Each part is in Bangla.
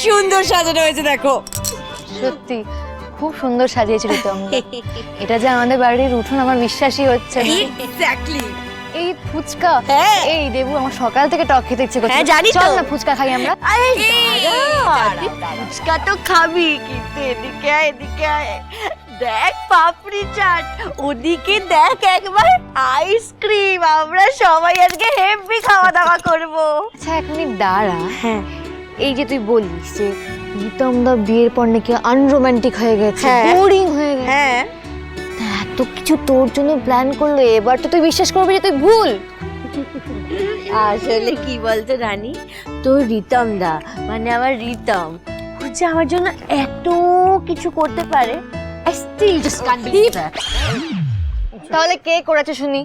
সুন্দর সাজানো হয়েছে দেখো। সত্যি খুব সুন্দর সাজিয়েছে রিতম। এটা যে আমাদের বাড়ির উঠোন আমার বিশ্বাসই হচ্ছে না। এক্স্যাক্টলি। এই ফুচকা, হ্যাঁ। এই দেবু আমার সকাল থেকে টক খেতে ইচ্ছে করছে। হ্যাঁ, জানি তো। চল না ফুচকা খাই আমরা। আরে ফুচকা তো খাবি, কিন্তু এদিকে আয়, এদিকে আয়। দেখ পাপড়ি চাট, ওদিকে দেখ একবার আইসক্রিম। আমরা সবাই আজকে হেভি খাওয়া দাওয়া করবো। আচ্ছা এখনই দাঁড়া, হ্যাঁ এই যে তুই বলিস যে রিতম দা বিয়ের পর নাকি আনরোমান্টিক হয়ে গেছে, হ্যাঁ। বোরিং হয়ে গেছে, হ্যাঁ, তা এত কিছু তোর জন্য প্ল্যান করলো, এবার তো তুই বিশ্বাস করবি যে তুই ভুল। আসলে কি বলতো রানী, তোর রিতম দা মানে আমার রিতম, ও যে আমার জন্য এত কিছু করতে পারে। I still just can't believe that. তাহলে কে করেছে শুনি?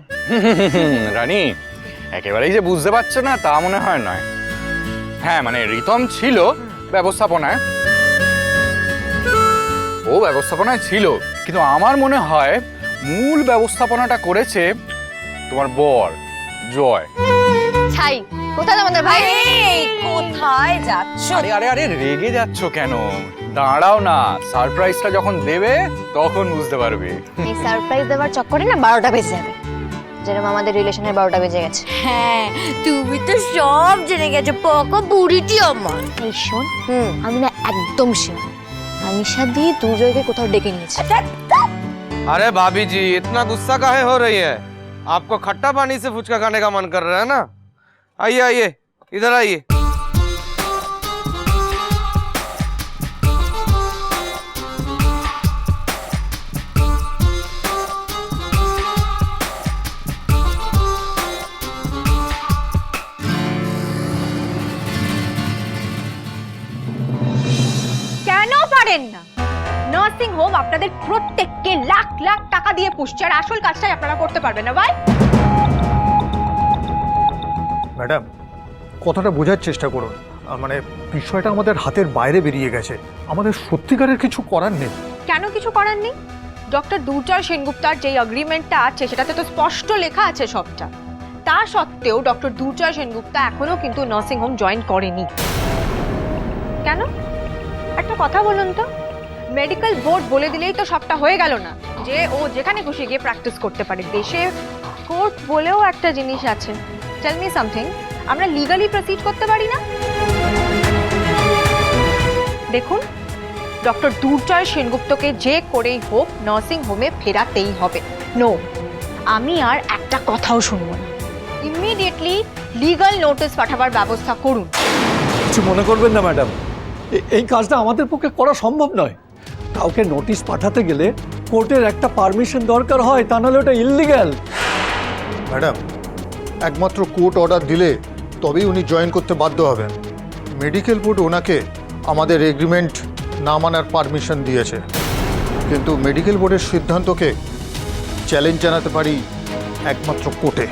রানী একেবারেই যে বুঝতে পারছো না তা মনে হয় নয়। হ্যাঁ মানে রিতম ছিল ব্যবস্থাপনায়, ও ব্যবস্থাপনায় ছিল, কিন্তু আমার মনে হয় মূল ব্যবস্থাপনাটা করেছে তোমার বর জয়। ছাই কোথায় আমাদের ভাই? কোথায় যাচ্ছ? আরে আরে আরে রেগে যাচ্ছ কেন? দাঁড়াও না, সারপ্রাইজটা যখন দেবে তখন বুঝতে পারবে। এই সারপ্রাইজ দেওয়ার চক্করে না 12টা বেজে যাবে, যেরকম আমাদের রিলেশনের 12টা বেজে গেছে। হ্যাঁ তুমি তো সব জেনে গেছো, পকো বুড়িটি আমার। এই শোন, আমি না একদম শিওর আনিশা দি দুজয়কে কোথাও ডেকে নিয়েছে। अरे भाभी जी इतना गुस्सा काहे हो रही है? आपको खट्टा पानी से फुचका खाने का मन कर रहा है ना? आइए आइए इधर आइए। কেন পারেন না? নার্সিং হোম আপনাদের প্রত্যেককে লাখ লাখ টাকা দিয়ে পুষছে, আর আসল কাজটাই আপনারা করতে পারবেন না। ভাই ম্যাডাম কথাটা বোঝার চেষ্টা করুন, মানে বিষয়টা আমাদের হাতের বাইরে বেরিয়ে গেছে, আমাদের সত্যিকারের কিছু করার নেই। কেন কিছু করার নেই? ডক্টর দুর্জয় সেনগুপ্তার যে এগ্রিমেন্টটা আছে সেটাতে তো স্পষ্ট লেখা আছে সবটা। তা সত্ত্বেও ডক্টর দুর্জয় সেনগুপ্তা এখনো কিন্তু নার্সিং হোম জয়েন করেনি। কেন? একটা কথা বলুন তো, মেডিকেল বোর্ড বলে দিলেই তো সবটা হয়ে গেল না যে ও যেখানে খুশি গিয়ে প্র্যাকটিস করতে পারে? দেশে কোর্ট বলেও একটা জিনিস আছে। টেল মি সামথিং, আমরা লিগালি প্রসিড করতে পারি না? দেখুন, ডক্টর দুর্জয় সেনগুপ্তকে যে করেই হোক নার্সিং হোমে ফেরাতেই হবে। নো, আমি আর একটা কথাও শুনবো না। ইমিডিয়েটলি লিগ্যাল নোটিশ পাঠাবার ব্যবস্থা করুন। কিছু মনে করবেন না ম্যাডাম, এই কাজটা আমাদের পক্ষে করা সম্ভব নয়। কাউকে নোটিশ পাঠাতে গেলে কোর্টের একটা পারমিশন দরকার হয়, তা নাহলে ওটা ইললিগ্যাল। ম্যাডাম একমাত্র কোর্ট অর্ডার দিলে তবেই উনি জয়েন করতে বাধ্য হবেন। মেডিকেল বোর্ড ওনাকে আমাদের এগ্রিমেন্ট না মানার পারমিশন দিয়েছে, কিন্তু মেডিকেল বোর্ডের সিদ্ধান্তকে চ্যালেঞ্জ জানাতে পারি একমাত্র কোর্টে,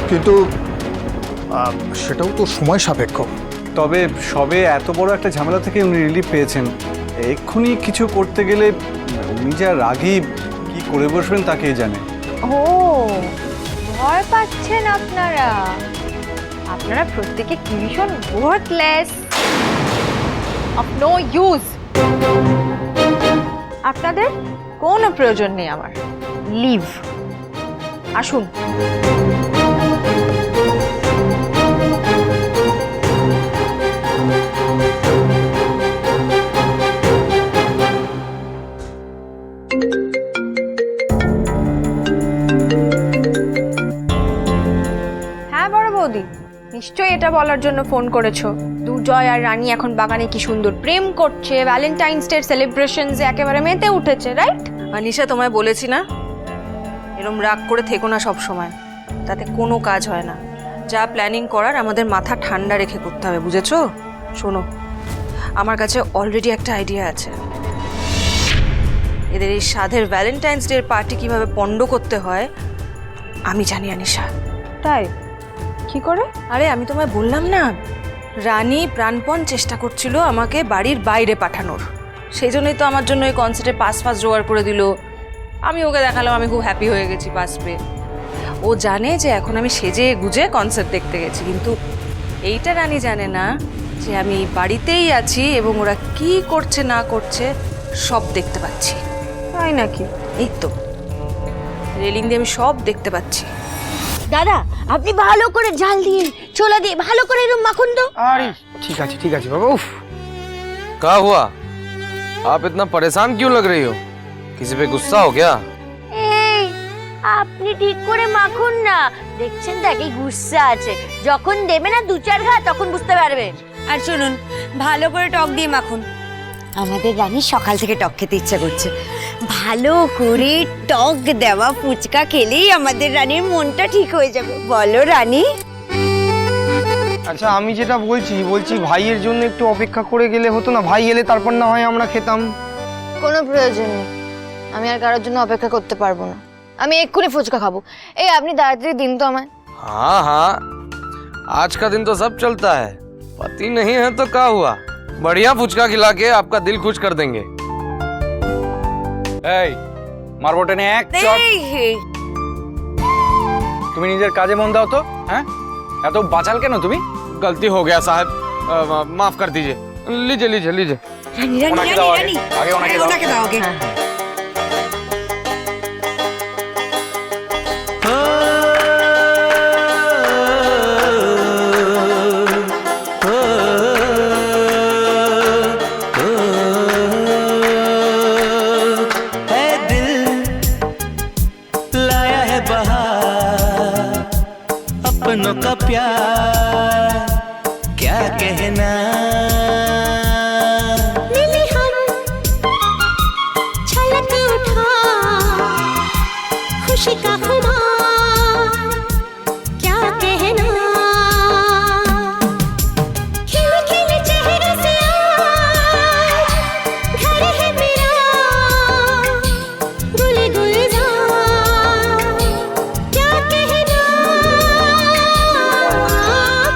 কিন্তু সেটাও তো সময় সাপেক্ষ। তবে সবে এত বড় একটা ঝামেলা থেকে উনি রিলিফ পেয়েছেন, এক্ষুনি কিছু করতে গেলে উনি যা রাগী কি করে বসবেন তাকেই জানে। ও, ভয় পাচ্ছেন আপনারা? আপনারা প্রত্যেকে কি ভীষণ ওয়ার্থলেস, অফ নো ইউজ। আপনাদের কোনো প্রয়োজন নেই আমার। লিভ। আসুন। হ্যাঁ বড় বৌদি, নিশ্চয়ই এটা বলার জন্য ফোন করেছো দুর্জয় আর রানী এখন বাগানে কি সুন্দর প্রেম করছে, ভ্যালেন্টাইন্স ডে সেলিব্রেশনসে একেবারে মেতে উঠেছে, রাইট? আনিশা তোমায় বলেছি না, এরম রাগ করে থেকো না সব সময়, তাতে কোনো কাজ হয় না। যা প্ল্যানিং করার আমাদের মাথা ঠান্ডা রেখে করতে হবে, বুঝেছো? শোনো, আমার কাছে অলরেডি একটা আইডিয়া আছে। এদের এই সাধের ভ্যালেন্টাইন্স ডে পার্টি কিভাবে পণ্ড করতে হয় আমি জানি আনিশা। তাই? কি করে? আরে আমি তোমায় বললাম না, রানী প্রাণপণ চেষ্টা করছিল আমাকে বাড়ির বাইরে পাঠানোর, সেই জন্যই তো আমার জন্য এই কনসার্টে পাস জোগাড় করে দিল। আমি ওকে দেখালাম আমি খুব হ্যাপি হয়ে গেছি পাস পেয়ে। ও জানে যে এখন আমি সেজে গুজে কনসার্ট দেখতে গেছি, কিন্তু এইটা রানী জানে না যে আমি এই বাড়িতেই আছি এবং ওরা কি করছে না করছে সব দেখতে পাচ্ছি। তাই নাকি? এই তো রেলিং দিয়ে আমি সব দেখতে পাচ্ছি। দাদা আপনি ভালো করে জাল দিয়ে ছোলা দিয়ে ভালো করে এরকম মাখুন তো। अरे ठीक है बाबा। उफ क्या हुआ? आप इतना परेशान क्यों लग रही हो? किसी पे गुस्सा हो क्या? এই আপনি ঠিক করে মাখুন না, দেখছেন তো কি গুস্সা আছে, যখন দেবে না 2-4 ঘা তখন বুঝতে পারবেন। আর শুনুন, ভালো করে টক দিয়ে মাখুন। আমাদের রানী সকাল থেকে টক খেতে ইচ্ছা করছে, ভালো করে টক দেওয়া ফুচকা খেলেই আমাদের রানীর মনটা ঠিক হয়ে যাবে, বলো রানী? আচ্ছা আমি যেটা বলছি ভাইয়ের জন্য একটু অপেক্ষা করে গেলে হতো না? ভাই এলে তারপর না হয় আমরা খেতাম। কোনো প্রয়োজন নেই, আমি আর কারোর জন্য অপেক্ষা করতে পারবো না। আমি এক্ষুনি ফুচকা খাবো। এই আপনি তাড়াতাড়ি দিন তো আমায়। हाँ हाँ, आज का दिन तो सब चलता है। पति नहीं है तो क्या हुआ, बढ़िया फुचका खिला के आपका दिल खुश कर देंगे। এই মারবো টেনে এক চট। তুমি নিজের কাজে মন দাও তো। হ্যাঁ, এত বাচাল কেন তুমি? गलती हो गया साहब, माफ कर दीजिए। लीजिए लीजिए लीजिए। রানী রানী ওনাকে রানী দাও আগে, রানী আগে ওনাকে দাও। ওনাকে দাও আগে। लाया है बहार अपनों का प्यार, क्या कहना। मिले हम छलक उठा खुशी का खुमार, क्या कहना। खिल खिल चेहरे से आज घर है मेरा, गुल गुलजार, क्या कहना।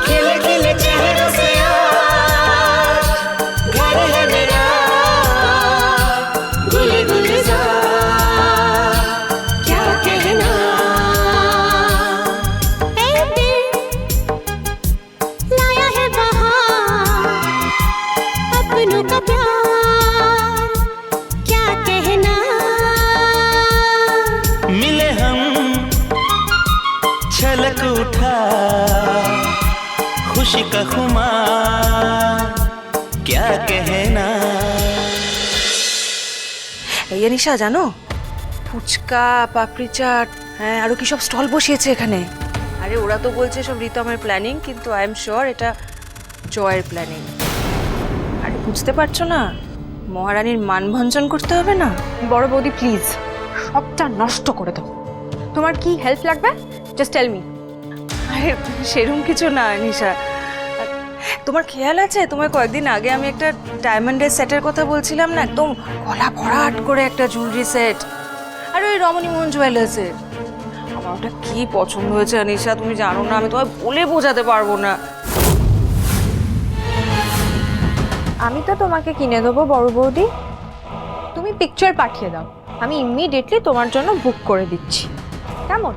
खिल खिल चेहरे से आज घर है मेरा, गुल गुलजार, क्या कहना। ऐ दिल लाया है बहार अपनों का प्यार, क्या कहना। मिले हम छलक उठा खुशी का खुमार, क्या कहना। এই নিশা জানো, ফুচকা পাপড়ি চাট, হ্যাঁ আরো কি সব স্টল বসিয়েছে এখানে। আরে ওরা তো বলছে সব রিতমের প্ল্যানিং, কিন্তু আই এম শিওর এটা জয়ের প্ল্যানিং। আরে বুঝতে পারছো না, মহারানীর মানভঞ্জন করতে হবে না। বড় বৌদি প্লিজ সবটা নষ্ট করে দাও। তোমার কি হেল্প লাগবে? Just tell me. আরে সেরকম কিছু না নিশা, তোমার খেয়াল আছে তোমার কয়েকদিন আগে আমি একটা ডায়মন্ডের সেটের কথা বলছিলাম না, একদম গলা ভরাট করে একটা জুয়েলারি সেট, আর ওই রমণী মোহন জুয়েলার্সের। আমার ওটা কি পছন্দ হয়েছে নিশা, তুমি জানো না, আমি তোমায় বলে বোঝাতে পারবো না। আমি তো তোমাকে কিনে দেবো বড় বৌদি, তুমি পিকচার পাঠিয়ে দাও, আমি ইমিডিয়েটলি তোমার জন্য বুক করে দিচ্ছি, কেমন?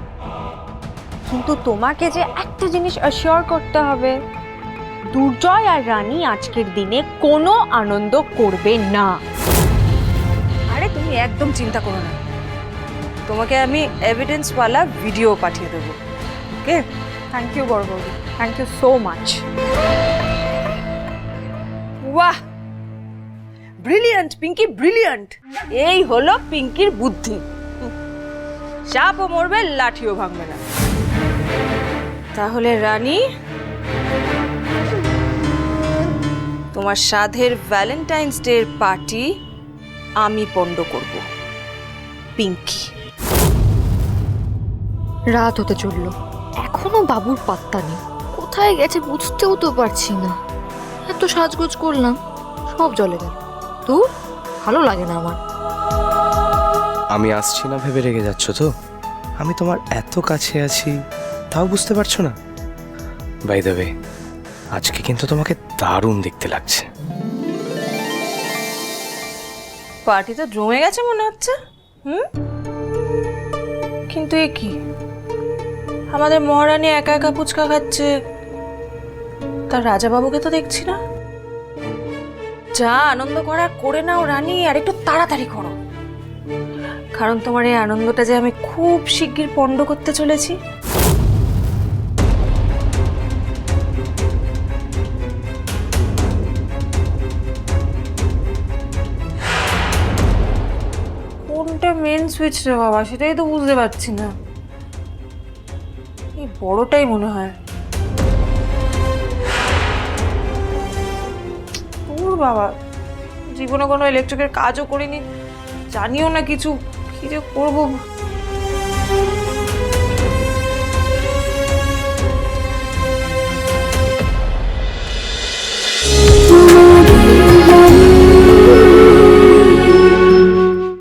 কিন্তু তোমাকে যে একটা জিনিস অ্যাসিওর করতে হবে, দুর্জয় আর রানী আজকের দিনে কোনো আনন্দ করবে না। আরে তুমি একদম চিন্তা করো না, তোমাকে আমি এভিডেন্সওয়ালা ভিডিও পাঠিয়ে দেবো। ওকে, থ্যাংক ইউ বড় বৌদি, থ্যাংক ইউ সো মাচ। বাহ, ব্রিলিয়ান্ট পিঙ্কি, ব্রিলিয়ান্ট। এই হলো পিঙ্কির বুদ্ধি, সাপও মরবে লাঠিও ভাঙবে না। তাহলে রানী, তোমার সাধের ভ্যালেন্টাইন্স ডে পার্টি আমি পণ্ড করব, পিঙ্কি। রাত হতে চললো, এখনো বাবুর পাত্তা নেই। কোথায় গেছে বুঝতেও তো পারছি না। এত সাজগোজ করলাম, সব জলে গেল। তো ভালো লাগে না আমার। আমি আসছি না ভেবে রেগে যাচ্ছ তো? আমি তোমার এত কাছে আছি, তাও বুঝতে পারছো না? বাই দ্য ওয়ে, আজকে কিন্তু তোমাকে দারুণ দেখতে লাগছে। পার্টি তো জমে গেছে মনে হচ্ছে। কিন্তু এ কি, আমাদের মহারানী একা একা ফুচকা খাচ্ছে, তার রাজাবাবুকে তো দেখছি না। যা আনন্দ করার করে নাও রানী, আর একটু তাড়াতাড়ি করো, কারণ তোমার এই আনন্দটা যে আমি খুব শিগগির পণ্ড করতে চলেছি। কোনটা মেন সুইচ রে বাবা, সেটাই তো বুঝতে পারছি না। এই বড়টাই মনে হয়। ওর বাবা, জীবনে কোনো ইলেকট্রিকের কাজও করিনি, জানিও না কিছু, কি যে করবো।